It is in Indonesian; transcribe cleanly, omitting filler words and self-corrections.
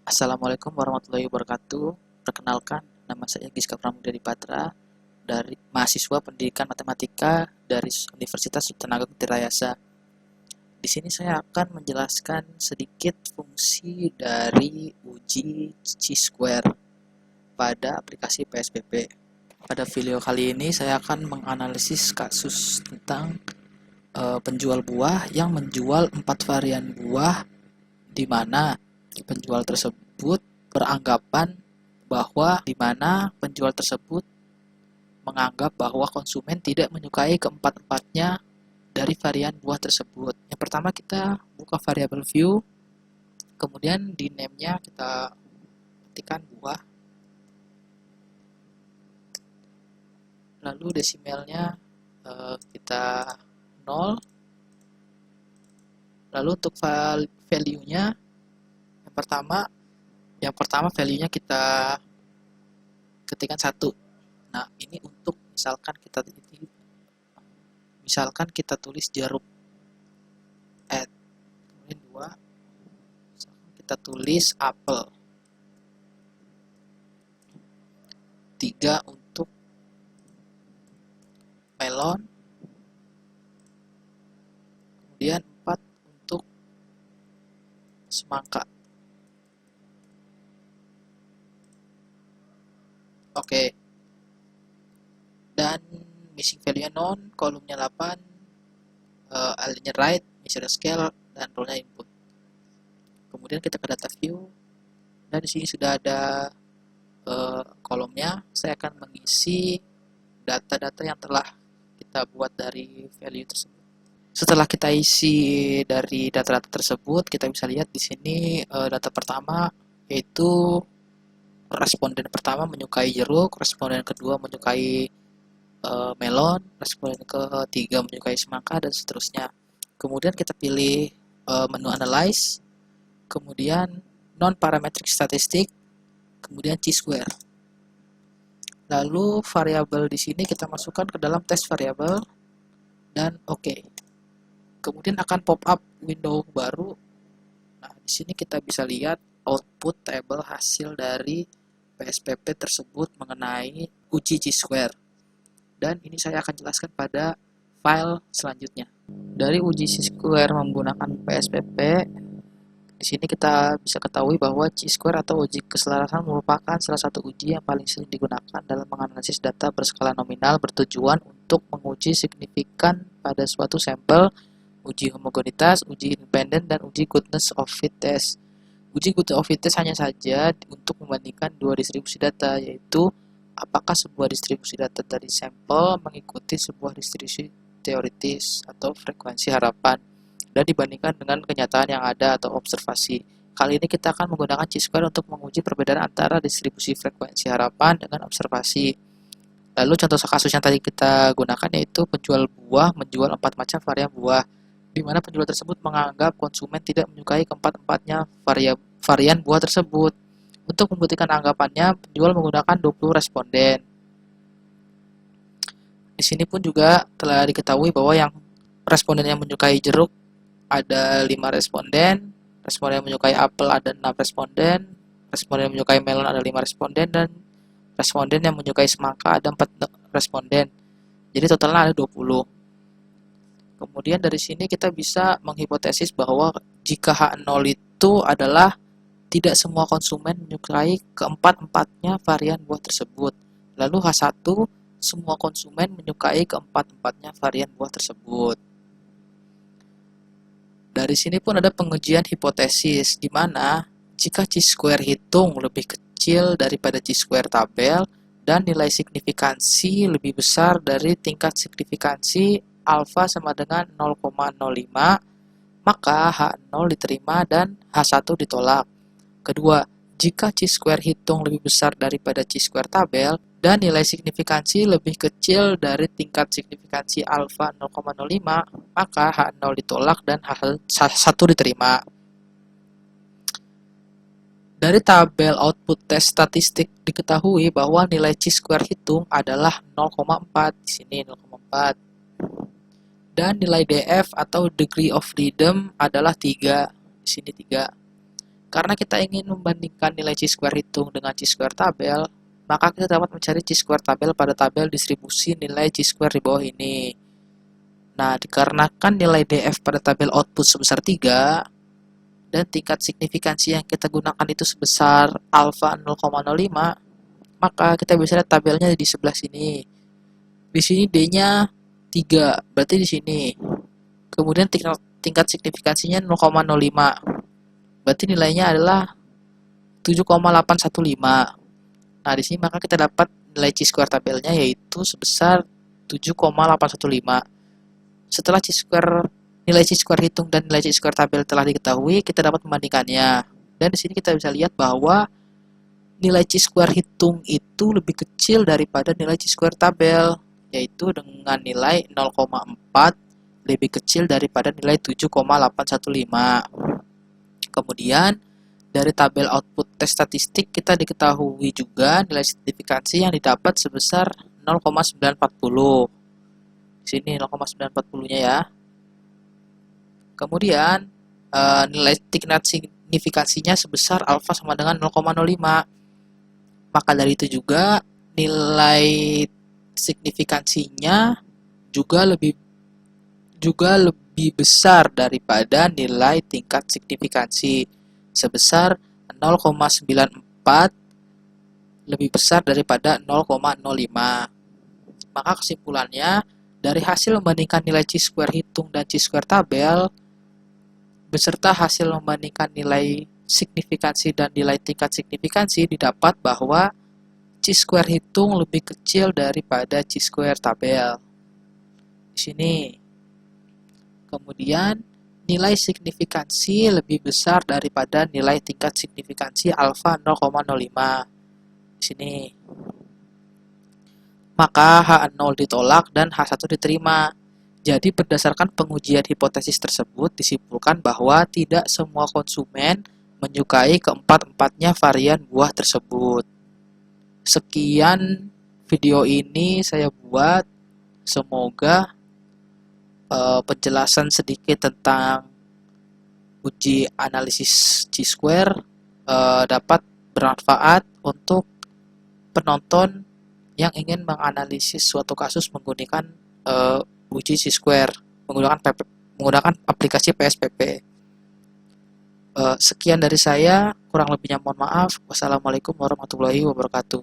Assalamualaikum warahmatullahi wabarakatuh. Perkenalkan, nama saya Giska Pramudya Dipatra dari mahasiswa Pendidikan Matematika dari Universitas Tenaga Tirayasa. Di sini saya akan menjelaskan sedikit fungsi dari uji chi-square pada aplikasi PSBB. Pada video kali ini saya akan menganalisis kasus tentang penjual buah yang menjual 4 varian buah di mana penjual tersebut beranggapan bahwa di mana penjual tersebut menganggap bahwa konsumen tidak menyukai keempat-empatnya dari varian buah tersebut. Yang pertama kita buka variable view, kemudian di name-nya kita ketikkan buah, lalu desimalnya kita 0, lalu untuk value-nya yang pertama value-nya kita ketikkan 1. Nah, ini untuk misalkan kita tulis jeruk. Kemudian 2, misalkan kita tulis apel. 3 untuk melon. Kemudian 4 untuk semangka. Oke. Dan missing value-nya non, kolomnya 8, align right, measure scale, dan rule-nya input. Kemudian kita ke data view, dan di sini sudah ada kolomnya. Saya akan mengisi data-data yang telah kita buat dari value tersebut. Setelah kita isi dari data-data tersebut, kita bisa lihat di sini data pertama yaitu responden pertama menyukai jeruk, responden kedua menyukai melon, responden ketiga menyukai semangka, dan seterusnya. Kemudian kita pilih menu analyze, kemudian non-parametric statistik, kemudian chi-square. Lalu variabel di sini kita masukkan ke dalam test variabel dan oke. Kemudian akan pop up window baru. Nah, di sini kita bisa lihat output table hasil dari PSBB tersebut mengenai uji chi-square. Dan ini saya akan jelaskan pada file selanjutnya. Dari uji chi-square menggunakan PSBB, di sini kita bisa ketahui bahwa chi-square atau uji keselarasan merupakan salah satu uji yang paling sering digunakan dalam menganalisis data berskala nominal bertujuan untuk menguji signifikan pada suatu sampel, uji homogenitas, uji independen, dan uji goodness of fit test. Uji goodness of fit test hanya saja untuk membandingkan dua distribusi data, yaitu apakah sebuah distribusi data dari sampel mengikuti sebuah distribusi teoritis atau frekuensi harapan dan dibandingkan dengan kenyataan yang ada atau observasi. Kali ini kita akan menggunakan chi-square untuk menguji perbedaan antara distribusi frekuensi harapan dengan observasi. Lalu contoh kasus yang tadi kita gunakan yaitu penjual buah menjual 4 macam varian buah, di mana penjual tersebut menganggap konsumen tidak menyukai keempat-empatnya varian buah tersebut. Untuk membuktikan anggapannya, penjual menggunakan 20 responden. Di sini pun juga telah diketahui bahwa yang responden yang menyukai jeruk ada 5 responden, responden yang menyukai apel ada 6 responden, responden yang menyukai melon ada 5 responden, dan responden yang menyukai semangka ada 4 responden. Jadi totalnya ada 20. Kemudian dari sini kita bisa menghipotesis bahwa jika H0 itu adalah tidak semua konsumen menyukai keempat-empatnya varian buah tersebut. Lalu H1, semua konsumen menyukai keempat-empatnya varian buah tersebut. Dari sini pun ada pengujian hipotesis, di mana jika chi-square hitung lebih kecil daripada chi-square tabel dan nilai signifikansi lebih besar dari tingkat signifikansi alfa sama dengan 0,05, maka H0 diterima dan H1 ditolak. Kedua, jika chi-square hitung lebih besar daripada chi-square tabel dan nilai signifikansi lebih kecil dari tingkat signifikansi alfa 0,05, maka H0 ditolak dan H1 diterima. Dari tabel output test statistik diketahui bahwa nilai chi-square hitung adalah 0,4, di sini 0,4. Dan nilai DF atau degree of freedom adalah 3, di sini 3. Karena kita ingin membandingkan nilai chi-square hitung dengan chi-square tabel, maka kita dapat mencari chi-square tabel pada tabel distribusi nilai chi-square di bawah ini. Nah, dikarenakan nilai df pada tabel output sebesar 3, dan tingkat signifikansi yang kita gunakan itu sebesar alfa 0,05, maka kita bisa lihat tabelnya di sebelah sini. Di sini D-nya 3, berarti di sini. Kemudian tingkat signifikansinya 0,05. Berarti nilainya adalah 7,815. Nah, di sini maka kita dapat nilai chi-square tabelnya yaitu sebesar 7,815. Setelah nilai chi-square hitung dan nilai chi-square tabel telah diketahui, kita dapat membandingkannya. Dan di sini kita bisa lihat bahwa nilai chi-square hitung itu lebih kecil daripada nilai chi-square tabel, yaitu dengan nilai 0,4 lebih kecil daripada nilai 7,815. Kemudian dari tabel output tes statistik kita diketahui juga nilai signifikansi yang didapat sebesar 0,940. Di sini 0,940-nya ya. Kemudian nilai tingkat signifikansinya sebesar alfa sama dengan 0,05. Maka dari itu juga nilai signifikansinya juga lebih besar daripada nilai tingkat signifikansi sebesar 0,94, lebih besar daripada 0,05. Maka kesimpulannya, dari hasil membandingkan nilai chi-square hitung dan chi-square tabel beserta hasil membandingkan nilai signifikansi dan nilai tingkat signifikansi, didapat bahwa chi-square hitung lebih kecil daripada chi-square tabel. Di sini. Kemudian nilai signifikansi lebih besar daripada nilai tingkat signifikansi alfa 0,05. Di sini. Maka H0 ditolak dan H1 diterima. Jadi berdasarkan pengujian hipotesis tersebut disimpulkan bahwa tidak semua konsumen menyukai keempat-empatnya varian buah tersebut. Sekian video ini saya buat. Semoga penjelasan sedikit tentang uji analisis chi-square dapat bermanfaat untuk penonton yang ingin menganalisis suatu kasus menggunakan uji chi-square menggunakan aplikasi PSPP. Sekian dari saya, kurang lebihnya mohon maaf. Wassalamualaikum warahmatullahi wabarakatuh.